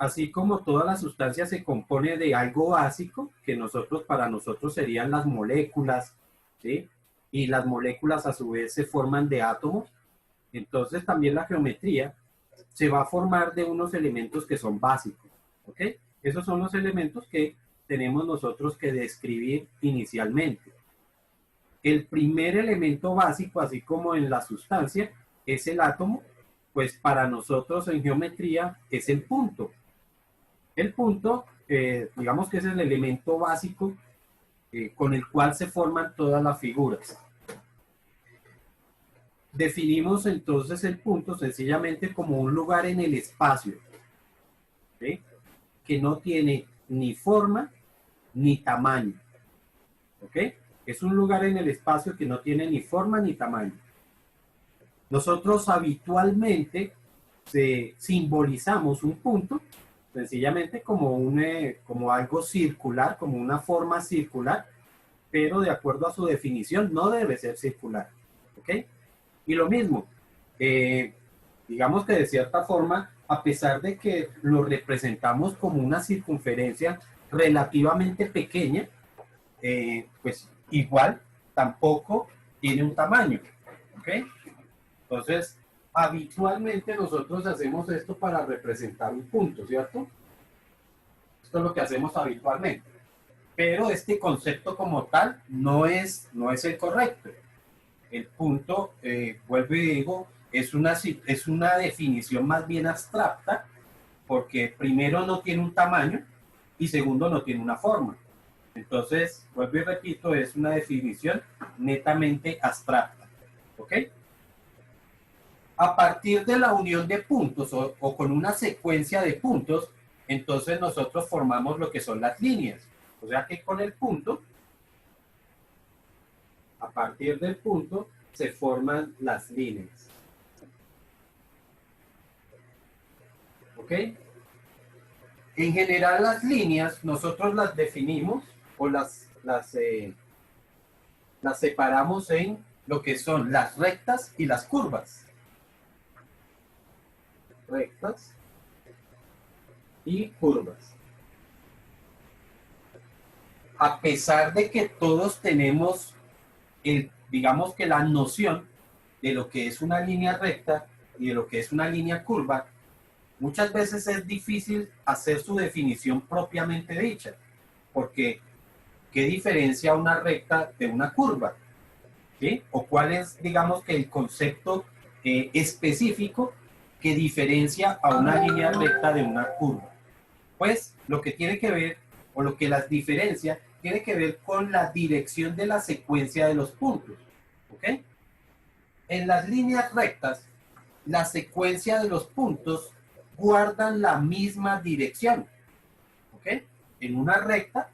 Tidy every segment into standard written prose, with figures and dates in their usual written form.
así como toda la sustancia se compone de algo básico, que para nosotros serían las moléculas, ¿sí? Y las moléculas a su vez se forman de átomos, entonces también la geometría se va a formar de unos elementos que son básicos, ¿ok? Esos son los elementos que tenemos nosotros que describir inicialmente. El primer elemento básico, así como en la sustancia, es el átomo, pues para nosotros en geometría es el punto. El punto, digamos que es el elemento básico con el cual se forman todas las figuras. Definimos entonces el punto sencillamente como un lugar en el espacio, ¿sí? Que no tiene ni forma ni tamaño, ¿ok? Es un lugar en el espacio que no tiene ni forma ni tamaño. Nosotros habitualmente simbolizamos un punto sencillamente como algo circular, como una forma circular, pero de acuerdo a su definición no debe ser circular, ¿ok? Y lo mismo, digamos que de cierta forma, a pesar de que lo representamos como una circunferencia relativamente pequeña, pues igual tampoco tiene un tamaño, ¿ok? Entonces, habitualmente nosotros hacemos esto para representar un punto, ¿cierto? Esto es lo que hacemos habitualmente. Pero este concepto como tal no es el correcto. El punto, vuelvo y digo, es una definición más bien abstracta, porque primero no tiene un tamaño y segundo no tiene una forma. Entonces, vuelvo y repito, es una definición netamente abstracta. ¿Ok? A partir de la unión de puntos o con una secuencia de puntos, entonces nosotros formamos lo que son las líneas. O sea que con el punto, a partir del punto, se forman las líneas. ¿Ok? En general las líneas nosotros las definimos o las separamos en lo que son las rectas y las curvas. Rectas y curvas. A pesar de que todos tenemos, digamos que la noción de lo que es una línea recta y de lo que es una línea curva, muchas veces es difícil hacer su definición propiamente dicha, porque ¿qué diferencia una recta de una curva? ¿Sí? ¿O cuál es, digamos, que el concepto específico que diferencia a una línea recta de una curva? Pues lo que tiene que ver, o lo que las diferencia, tiene que ver con la dirección de la secuencia de los puntos. ¿Ok? En las líneas rectas, la secuencia de los puntos guardan la misma dirección. ¿Ok? En una recta,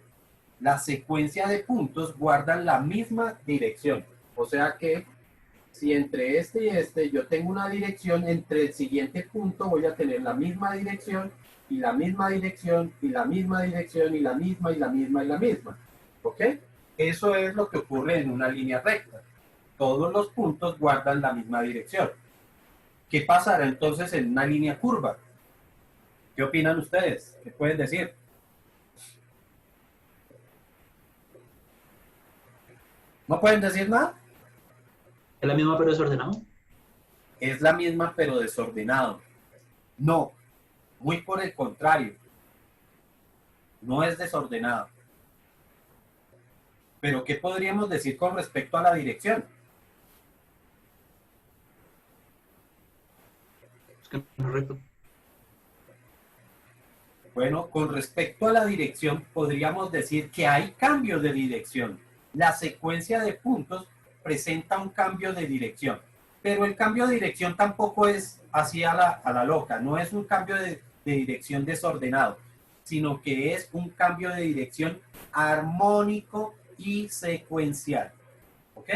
la secuencia de puntos guardan la misma dirección. O sea que si entre este y este yo tengo una dirección, entre el siguiente punto voy a tener la misma dirección y la misma dirección y la misma dirección y la misma y la misma y la misma. ¿Ok? Eso es lo que ocurre en una línea recta. Todos los puntos guardan la misma dirección. ¿Qué pasará entonces en una línea curva? ¿Qué opinan ustedes? ¿Qué pueden decir? ¿No pueden decir nada? ¿Es la misma pero desordenado? Es la misma pero desordenado. No, muy por el contrario. No es desordenado. Pero ¿qué podríamos decir con respecto a la dirección? Es que no es recto. Bueno, con respecto a la dirección, podríamos decir que hay cambios de dirección. La secuencia de puntos presenta un cambio de dirección, pero el cambio de dirección tampoco es así a la loca, no es un cambio de dirección desordenado, sino que es un cambio de dirección armónico y secuencial. ¿Ok?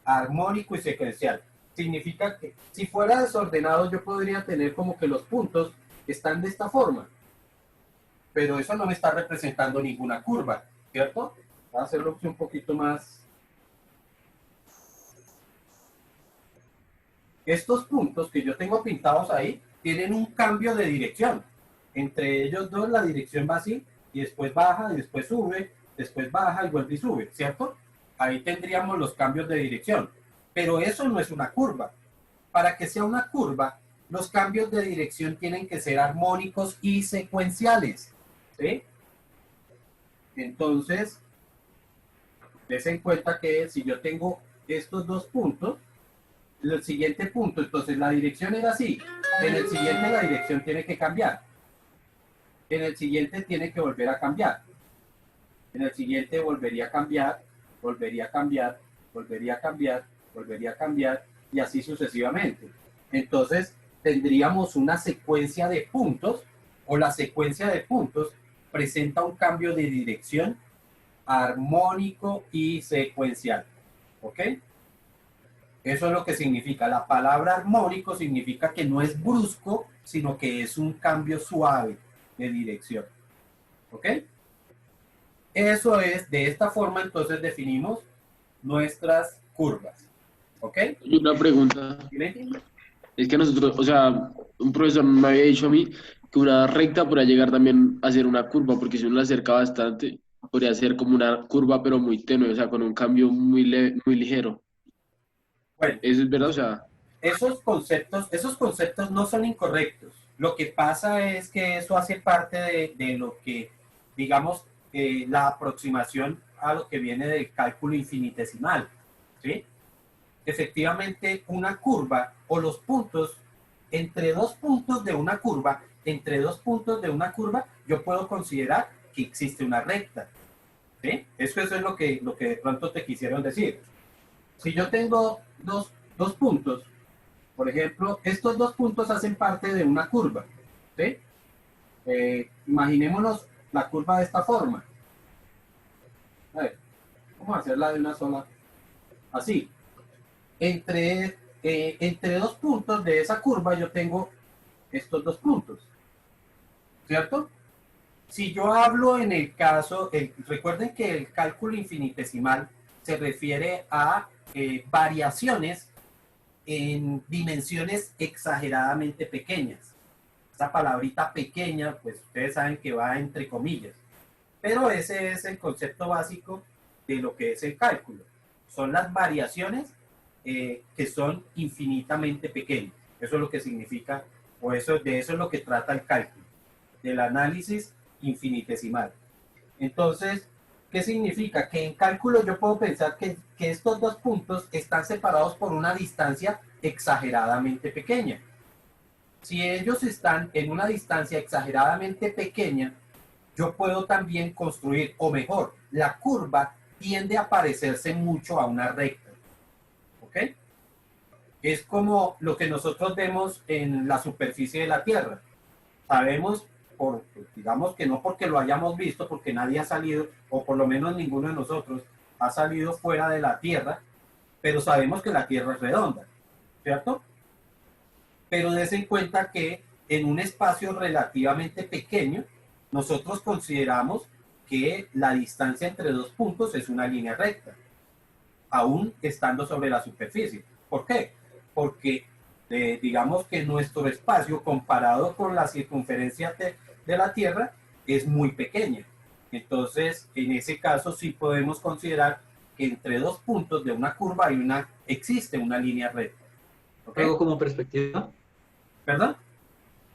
Armónico y secuencial. Significa que si fuera desordenado yo podría tener como que los puntos están de esta forma, pero eso no me está representando ninguna curva, ¿cierto? Voy a hacerlo un poquito más. Estos puntos que yo tengo pintados ahí tienen un cambio de dirección. Entre ellos dos la dirección va así, y después baja, y después sube, después baja y vuelve y sube, ¿cierto? Ahí tendríamos los cambios de dirección. Pero eso no es una curva. Para que sea una curva, los cambios de dirección tienen que ser armónicos y secuenciales, ¿sí? Entonces, des en cuenta que si yo tengo estos dos puntos, el siguiente punto, entonces la dirección era así, en el siguiente la dirección tiene que cambiar, en el siguiente tiene que volver a cambiar, en el siguiente volvería a cambiar, volvería a cambiar, volvería a cambiar, volvería a cambiar, y así sucesivamente. Entonces, tendríamos una secuencia de puntos, o la secuencia de puntos presenta un cambio de dirección armónico y secuencial. ¿Ok? Eso es lo que significa. La palabra armónico significa que no es brusco, sino que es un cambio suave de dirección. ¿Ok? Eso es, de esta forma entonces definimos nuestras curvas. ¿Ok? Y una pregunta, ¿Dile? es que nosotros, o sea, un profesor me había dicho a mí que una recta podría llegar también a ser una curva, porque si uno la acerca bastante, podría ser como una curva, pero muy tenue, o sea, con un cambio muy ligero. Bueno, ¿Eso es verdad? O sea, esos conceptos no son incorrectos. Lo que pasa es que eso hace parte de lo que, digamos, la aproximación a lo que viene del cálculo infinitesimal, ¿sí? Efectivamente, una curva o los puntos entre dos puntos de una curva, entre dos puntos de una curva, yo puedo considerar que existe una recta, ¿sí? Eso es lo que de pronto te quisieron decir. Si yo tengo dos puntos, por ejemplo, estos dos puntos hacen parte de una curva, ¿sí? Imaginémonos la curva de esta forma. A ver, vamos a hacerla de una sola. Así. Entre dos puntos de esa curva yo tengo estos dos puntos, ¿cierto? Si yo hablo en el caso, recuerden que el cálculo infinitesimal se refiere a variaciones en dimensiones exageradamente pequeñas. Esta palabrita pequeña, pues ustedes saben que va entre comillas. Pero ese es el concepto básico de lo que es el cálculo. Son las variaciones que son infinitamente pequeñas. Eso es lo que significa, de eso es lo que trata el cálculo, del análisis infinitesimal. Entonces, ¿qué significa? Que en cálculo yo puedo pensar que estos dos puntos están separados por una distancia exageradamente pequeña. Si ellos están en una distancia exageradamente pequeña, yo puedo también construir, o mejor, la curva tiende a parecerse mucho a una recta. ¿Ok? Es como lo que nosotros vemos en la superficie de la Tierra. Sabemos, digamos que no porque lo hayamos visto, porque nadie ha salido, o por lo menos ninguno de nosotros ha salido fuera de la Tierra, pero sabemos que la Tierra es redonda, ¿cierto? Pero des en cuenta que en un espacio relativamente pequeño, nosotros consideramos que la distancia entre dos puntos es una línea recta, aún estando sobre la superficie. ¿Por qué? Porque digamos que nuestro espacio comparado con la circunferencia de la Tierra es muy pequeña. Entonces, en ese caso sí podemos considerar que entre dos puntos de una curva existe una línea recta. ¿Okay? Algo como perspectiva. ¿Perdón?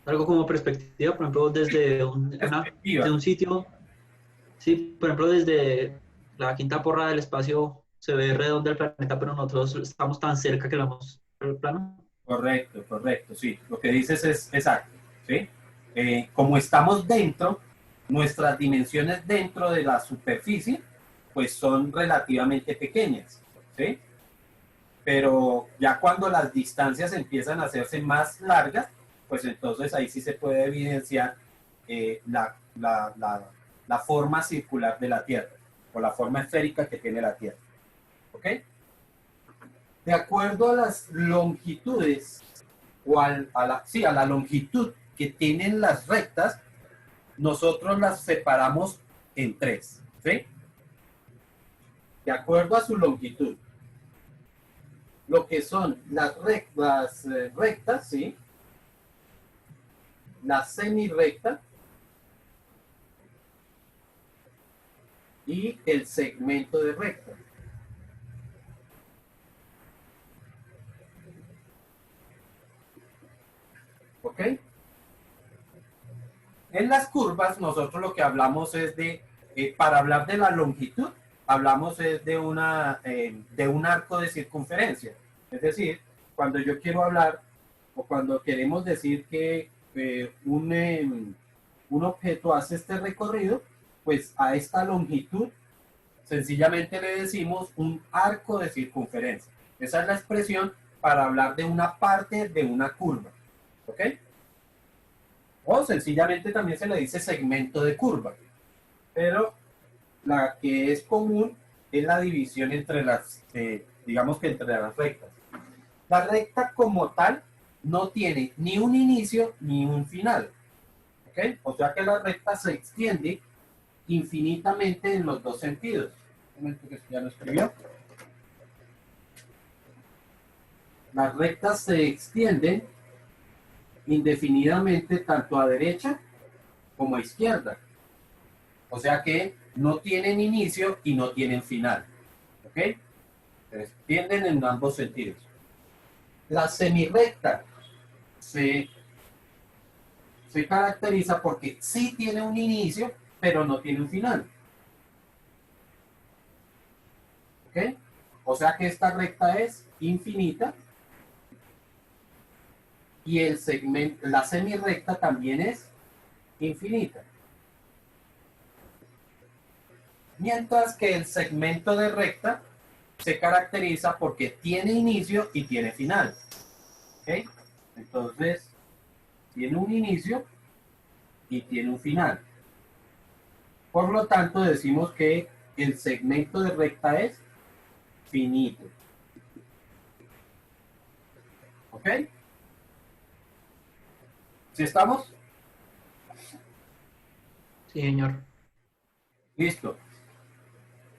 Algo como perspectiva, por ejemplo, desde un sitio, sí, por ejemplo, desde la quinta porra del espacio se ve redondo el planeta, pero nosotros estamos tan cerca que lo vemos el plano. Correcto, correcto, sí. Lo que dices es exacto, ¿sí? Como estamos dentro, nuestras dimensiones dentro de la superficie, pues son relativamente pequeñas, ¿sí? Pero ya cuando las distancias empiezan a hacerse más largas, pues entonces ahí sí se puede evidenciar la forma circular de la Tierra, o la forma esférica que tiene la Tierra, ¿ok? De acuerdo a las longitudes, o a la longitud que tienen las rectas, nosotros las separamos en tres, ¿sí? De acuerdo a su longitud. Lo que son las rectas, ¿sí? La semirrecta y el segmento de recta. ¿Ok? En las curvas nosotros lo que hablamos es de, para hablar de la longitud, hablamos es de un arco de circunferencia. Es decir, cuando yo quiero hablar o cuando queremos decir que un objeto hace este recorrido, pues a esta longitud sencillamente le decimos un arco de circunferencia. Esa es la expresión para hablar de una parte de una curva. ¿Ok? O sencillamente también se le dice segmento de curva. Pero la que es común es la división entre las, digamos que entre las rectas. La recta como tal no tiene ni un inicio ni un final. ¿Ok? O sea que la recta se extiende infinitamente en los dos sentidos. Un momento que ya lo escribió. Las rectas se extienden indefinidamente tanto a derecha como a izquierda. O sea que no tienen inicio y no tienen final. ¿Ok? Se extienden en ambos sentidos. La semirrecta se caracteriza porque sí tiene un inicio, pero no tiene un final. ¿Ok? O sea que esta recta es infinita y el segmento, la semirrecta también es infinita. Mientras que el segmento de recta se caracteriza porque tiene inicio y tiene final. ¿Ok? Entonces, tiene un inicio y tiene un final. Por lo tanto, decimos que el segmento de recta es finito. ¿Ok? ¿Sí estamos? Sí, señor. Listo.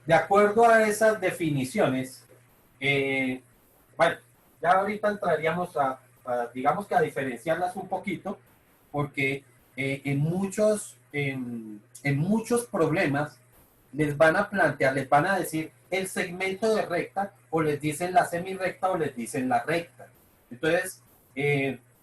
De acuerdo a esas definiciones, bueno, ya ahorita entraríamos digamos que a diferenciarlas un poquito, porque en muchos problemas les van a plantear, les van a decir el segmento de recta, o les dicen la semirrecta, o les dicen la recta. Entonces,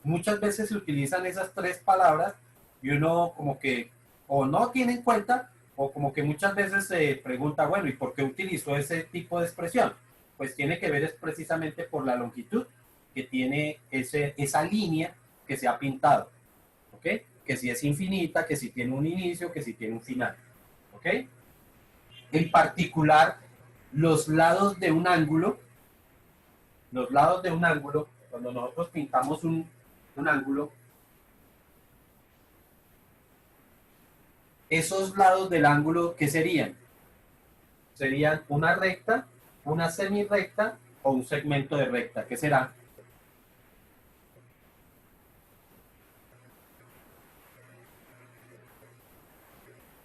muchas veces se utilizan esas tres palabras y uno como que o no tiene en cuenta, o como que muchas veces se pregunta, bueno, ¿y por qué utilizó ese tipo de expresión? Pues tiene que ver es precisamente por la longitud que tiene esa línea que se ha pintado, ¿ok? Que si es infinita, que si tiene un inicio, que si tiene un final, ¿ok? En particular, los lados de un ángulo, cuando nosotros pintamos un ángulo, esos lados del ángulo, ¿qué serían? Serían una recta, una semirrecta o un segmento de recta. ¿Qué será?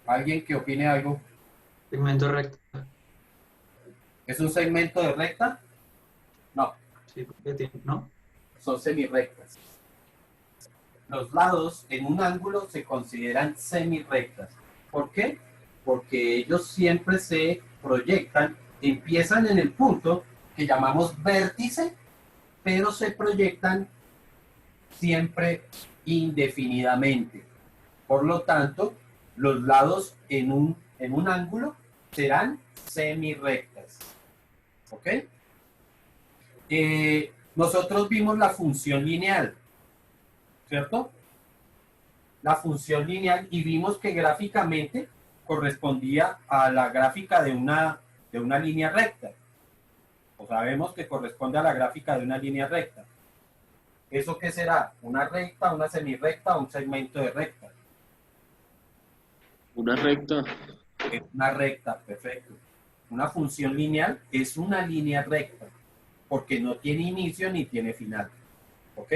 ¿Alguien que opine algo? Segmento recto. ¿Es un segmento de recta? No, Sí, porque tiene, ¿no? son semirrectas. Los lados en un ángulo se consideran semirrectas. ¿Por qué? Porque ellos siempre se proyectan, empiezan en el punto que llamamos vértice, pero se proyectan siempre indefinidamente. Por lo tanto, los lados en un ángulo serán semirrectas. ¿Ok? Nosotros vimos la función lineal, ¿cierto? La función lineal y vimos que gráficamente correspondía a la gráfica de una línea recta. O sabemos que corresponde a la gráfica de una línea recta. ¿Eso qué será? ¿Una recta, una semirrecta o un segmento de recta? Una recta. Es una recta, perfecto. Una función lineal es una línea recta, porque no tiene inicio ni tiene final. ¿Ok?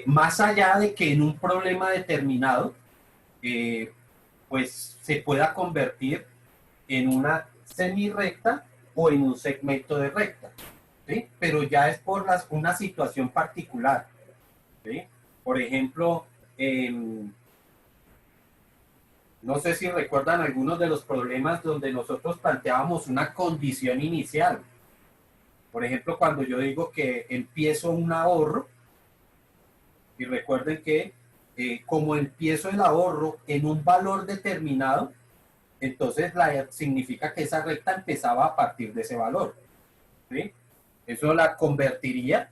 Más allá de que en un problema determinado, pues se pueda convertir en una semirrecta o en un segmento de recta. ¿Sí? Pero ya es por una situación particular. ¿Sí? Por ejemplo, No sé si recuerdan algunos de los problemas donde nosotros planteábamos una condición inicial. Por ejemplo, cuando yo digo que empiezo un ahorro, y recuerden que como empiezo el ahorro en un valor determinado, entonces significa que esa recta empezaba a partir de ese valor, ¿sí? Eso la convertiría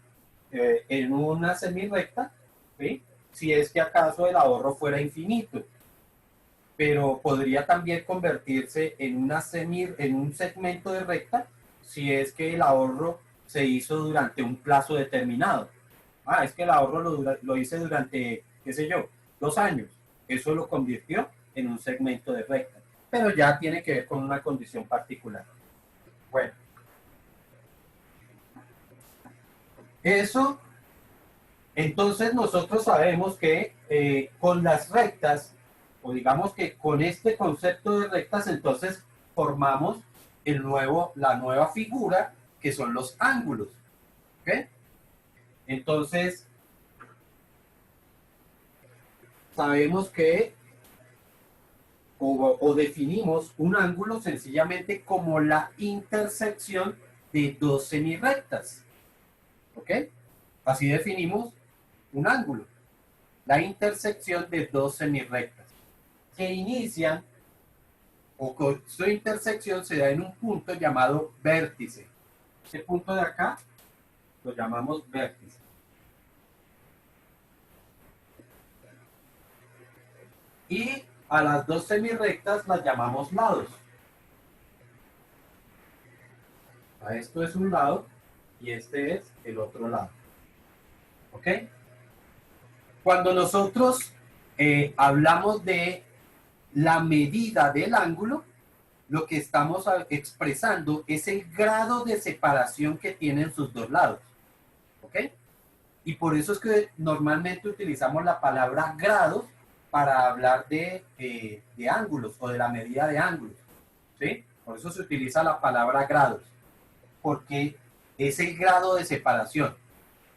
en una semirrecta, ¿sí? Si es que acaso el ahorro fuera infinito. Pero podría también convertirse en en un segmento de recta si es que el ahorro se hizo durante un plazo determinado. Ah, es que el ahorro lo hice durante, qué sé yo, 2 años. Eso lo convirtió en un segmento de recta. Pero ya tiene que ver con una condición particular. Bueno. Eso, entonces nosotros sabemos que con las rectas, o digamos que con este concepto de rectas, entonces formamos la nueva figura que son los ángulos. ¿Ok? Entonces, sabemos que o definimos un ángulo sencillamente como la intersección de dos semirrectas. ¿Ok? Así definimos un ángulo, la intersección de dos semirrectas que inician o que su intersección se da en un punto llamado vértice. Este punto de acá lo llamamos vértice. Y a las dos semirrectas las llamamos lados. A esto es un lado y este es el otro lado. ¿Ok? Cuando nosotros hablamos de la medida del ángulo, lo que estamos expresando es el grado de separación que tienen sus dos lados. ¿Ok? Y por eso es que normalmente utilizamos la palabra grados para hablar de ángulos o de la medida de ángulos. ¿Sí? Por eso se utiliza la palabra grados, porque es el grado de separación.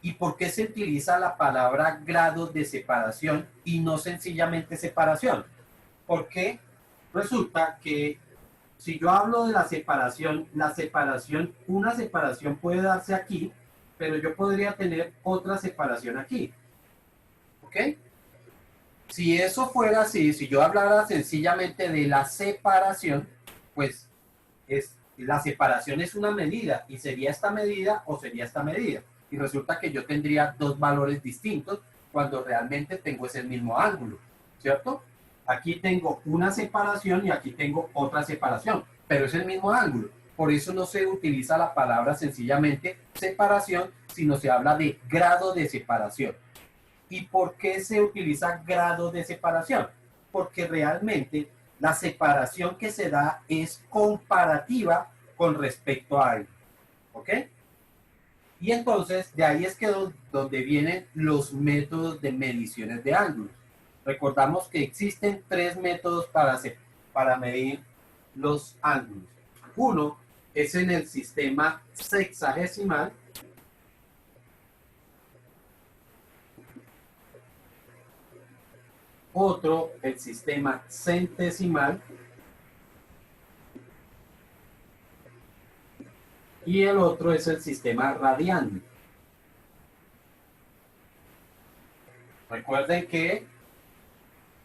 ¿Y por qué se utiliza la palabra grado de separación y no sencillamente separación? Porque resulta que si yo hablo de la separación, una separación puede darse aquí, pero yo podría tener otra separación aquí. ¿Ok? Si eso fuera así, si yo hablara sencillamente de la separación, pues la separación es una medida y sería esta medida o sería esta medida. Y resulta que yo tendría dos valores distintos cuando realmente tengo ese mismo ángulo, ¿cierto? Aquí tengo una separación y aquí tengo otra separación, pero es el mismo ángulo. Por eso no se utiliza la palabra sencillamente separación, sino se habla de grado de separación. ¿Y por qué se utiliza grado de separación? Porque realmente la separación que se da es comparativa con respecto a algo. ¿Ok? Y entonces de ahí es que donde vienen los métodos de mediciones de ángulos. Recordamos que existen tres métodos para medir los ángulos. Uno es en el sistema sexagesimal. Otro, el sistema centesimal. Y el otro es el sistema radian. Recuerden que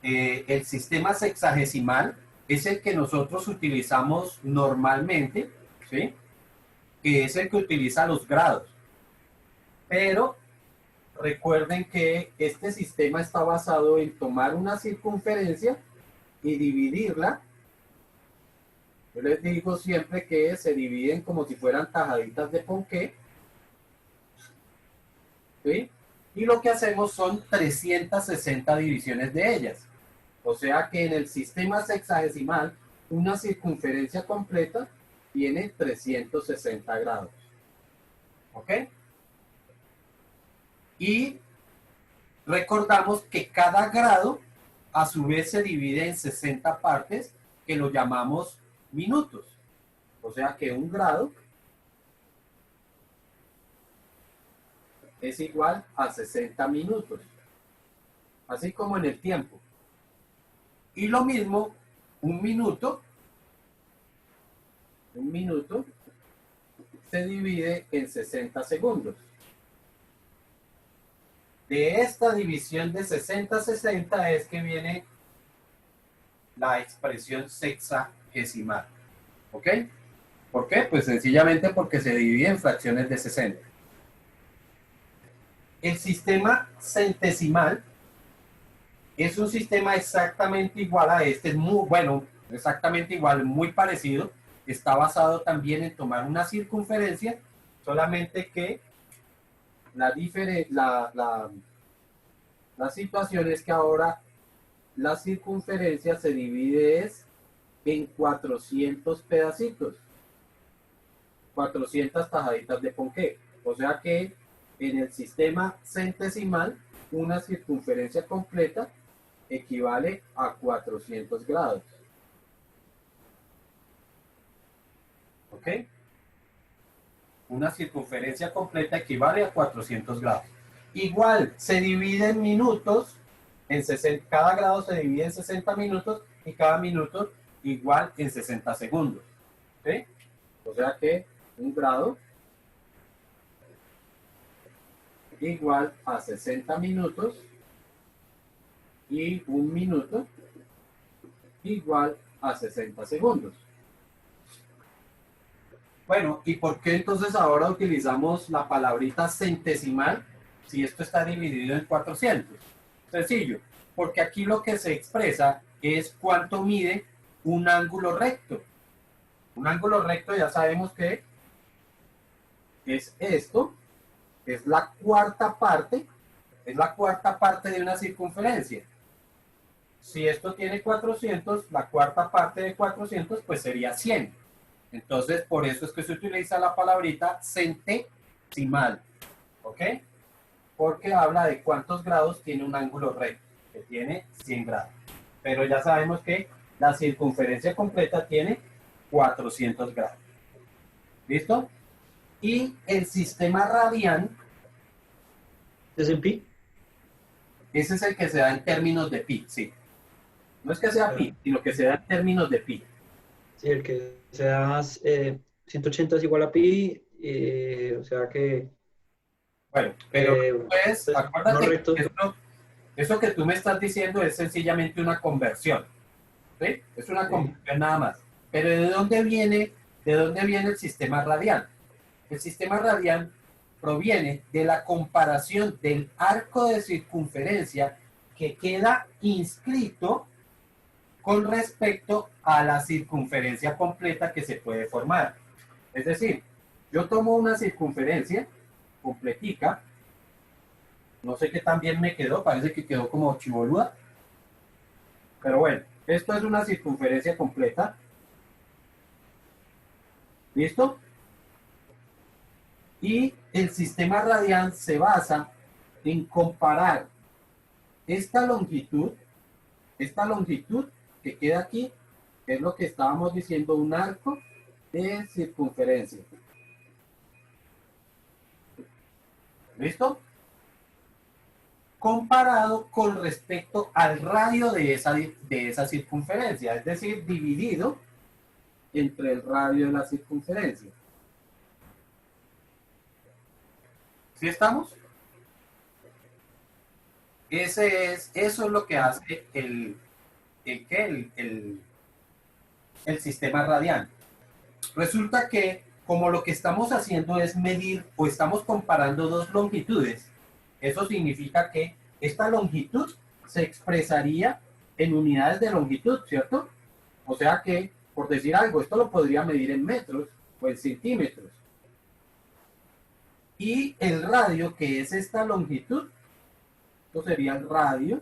el sistema sexagesimal es el que nosotros utilizamos normalmente, ¿sí? Que es el que utiliza los grados. Pero recuerden que este sistema está basado en tomar una circunferencia y dividirla. Yo les digo siempre que se dividen como si fueran tajaditas de ponqué. ¿Sí? Y lo que hacemos son 360 divisiones de ellas. O sea que en el sistema sexagesimal, una circunferencia completa tiene 360 grados. ¿Ok? Y recordamos que cada grado a su vez se divide en 60 partes que lo llamamos minutos. O sea que un grado es igual a 60 minutos. Así como en el tiempo. Y lo mismo un minuto se divide en 60 segundos. De esta división de 60-60 es que viene la expresión sexagesimal. ¿Ok? ¿Por qué? Pues sencillamente porque se divide en fracciones de 60. El sistema centesimal es un sistema exactamente igual a este, es muy bueno, exactamente igual, muy parecido. Está basado también en tomar una circunferencia, solamente que la situación es que ahora la circunferencia se divide en 400 pedacitos, 400 tajaditas de ponqué. O sea que en el sistema centesimal, una circunferencia completa equivale a 400 grados. ¿Ok? Una circunferencia completa equivale a 400 grados. Igual, se divide en minutos, en 60, cada grado se divide en 60 minutos y cada minuto igual en 60 segundos. ¿Ok? O sea que un grado igual a 60 minutos y un minuto igual a 60 segundos. Bueno, ¿y por qué entonces ahora utilizamos la palabrita centesimal si esto está dividido en 400? Sencillo, porque aquí lo que se expresa es cuánto mide un ángulo recto. Un ángulo recto ya sabemos que es esto, es la cuarta parte de una circunferencia. Si esto tiene 400, la cuarta parte de 400 pues sería 100. Entonces, por eso es que se utiliza la palabrita centesimal, ¿ok? Porque habla de cuántos grados tiene un ángulo recto, que tiene 100 grados. Pero ya sabemos que la circunferencia completa tiene 400 grados. ¿Listo? Y el sistema radian, ¿Es en pi? ese es el que se da en términos de pi, sí. No es que sea pi, sino que se da en términos de pi. Sí, el que sea 180 es igual a pi, o sea que... Bueno, pero pues, pues, no acuérdate recto. que eso que tú me estás diciendo es sencillamente una conversión. ¿Sí? Es una conversión nada más. Pero ¿de dónde viene el sistema radial? El sistema radial proviene de la comparación del arco de circunferencia que queda inscrito con respecto a la circunferencia completa que se puede formar. Es decir, yo tomo una circunferencia completica, no sé qué tan bien me quedó, parece que quedó como chiboluda, pero bueno, esto es una circunferencia completa. ¿Listo? Y el sistema radial se basa en comparar esta longitud que queda aquí, que es lo que estábamos diciendo, un arco de circunferencia. ¿Listo? Comparado con respecto al radio de esa circunferencia, es decir, dividido entre el radio de la circunferencia. ¿Sí estamos? Eso es lo que hace el sistema radial. Resulta que como lo que estamos haciendo es medir o estamos comparando dos longitudes, eso significa que esta longitud se expresaría en unidades de longitud, ¿cierto? O sea que, por decir algo, esto lo podría medir en metros o en centímetros. Y el radio, que es esta longitud, esto sería el radio,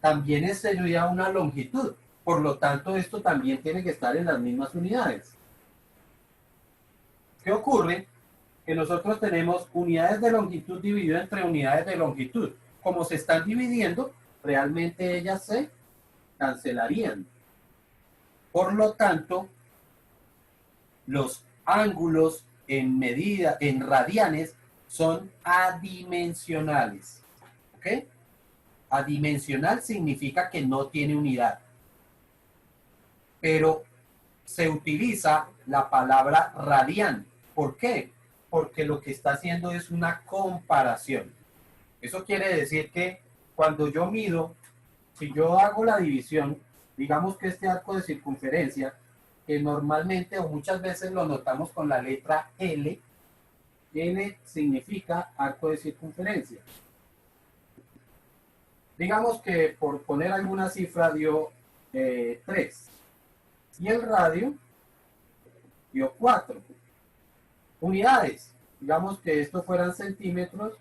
también sería una longitud. Por lo tanto, esto también tiene que estar en las mismas unidades. ¿Qué ocurre? Que nosotros tenemos unidades de longitud dividido entre unidades de longitud. Como se están dividiendo, realmente ellas se cancelarían. Por lo tanto, los ángulos en medida, en radianes, son adimensionales. ¿Ok? Adimensional significa que no tiene unidad. pero se utiliza la palabra radian. ¿Por qué? Porque lo que está haciendo es una comparación. Eso quiere decir que cuando yo mido, si yo hago la división, digamos que este arco de circunferencia, que normalmente o muchas veces lo notamos con la letra L, L significa arco de circunferencia. Digamos que por poner alguna cifra dio 3 y el radio dio 4 unidades. Digamos que esto fueran centímetros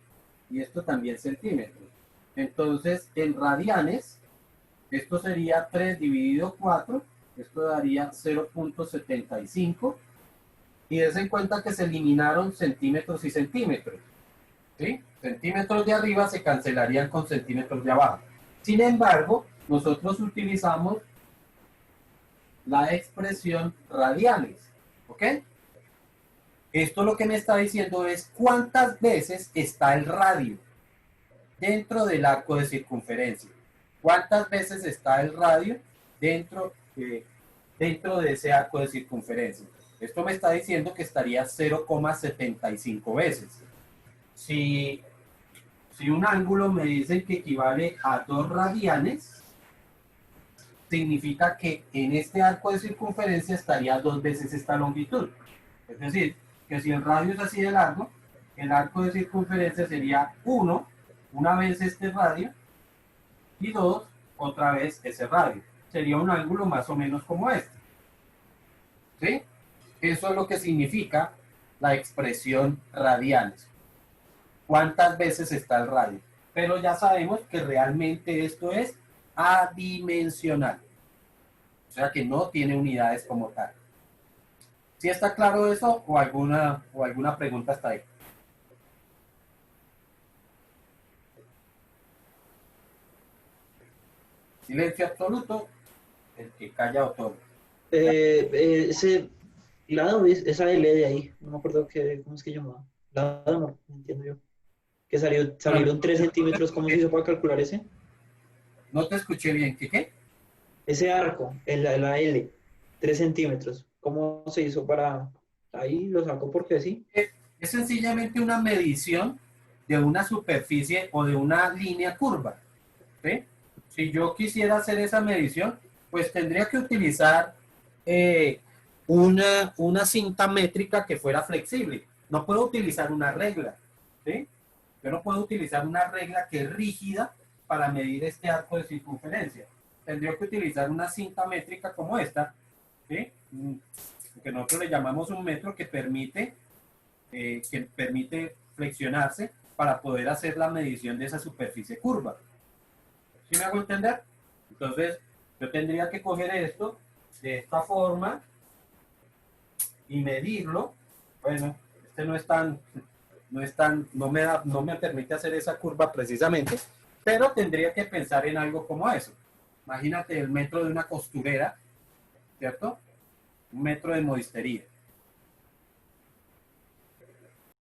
y esto también centímetros. Entonces, en radianes, esto sería 3 dividido 4, esto daría 0.75. Y des en cuenta que se eliminaron centímetros y centímetros. ¿Sí? Centímetros de arriba se cancelarían con centímetros de abajo. Sin embargo, nosotros utilizamos la expresión radianes. ¿Ok? Esto lo que me está diciendo es cuántas veces está el radio dentro del arco de circunferencia. ¿Cuántas veces está el radio dentro de ese arco de circunferencia? Esto me está diciendo que estaría 0,75 veces. Si un ángulo me dicen que equivale a 2 radianes, significa que en este arco de circunferencia estaría 2 veces esta longitud. Es decir, que si el radio es así de largo, el arco de circunferencia sería 1, una vez este radio, y 2, otra vez ese radio. Sería un ángulo más o menos como este. ¿Sí? Eso es lo que significa la expresión radianes. ¿Cuántas veces está el radio? Pero ya sabemos que realmente esto es adimensional. O sea que no tiene unidades como tal. ¿Sí está claro eso o alguna pregunta hasta ahí? Silencio absoluto, el que calla otorga. Ese lado, esa L de ahí, no me acuerdo cómo es que llamaba. Lado de amor, no entiendo yo. Que salieron 3 centímetros, ¿cómo se hizo para calcular ese? No te escuché bien, ¿qué? Ese arco, la L, 3 centímetros, ¿cómo se hizo para...? Ahí lo saco porque sí. Es sencillamente una medición de una superficie o de una línea curva. ¿Sí? Si yo quisiera hacer esa medición, pues tendría que utilizar una cinta métrica que fuera flexible. No puedo utilizar una regla. ¿Sí? Yo no puedo utilizar una regla que es rígida para medir este arco de circunferencia. Tendría que utilizar una cinta métrica como esta, ¿sí? Que nosotros le llamamos un metro, que permite flexionarse para poder hacer la medición de esa superficie curva. ¿Sí me hago entender? Entonces, yo tendría que coger esto de esta forma y medirlo. Bueno, este no me permite hacer esa curva precisamente, pero tendría que pensar en algo como eso. Imagínate el metro de una costurera, ¿cierto? Un metro de modistería.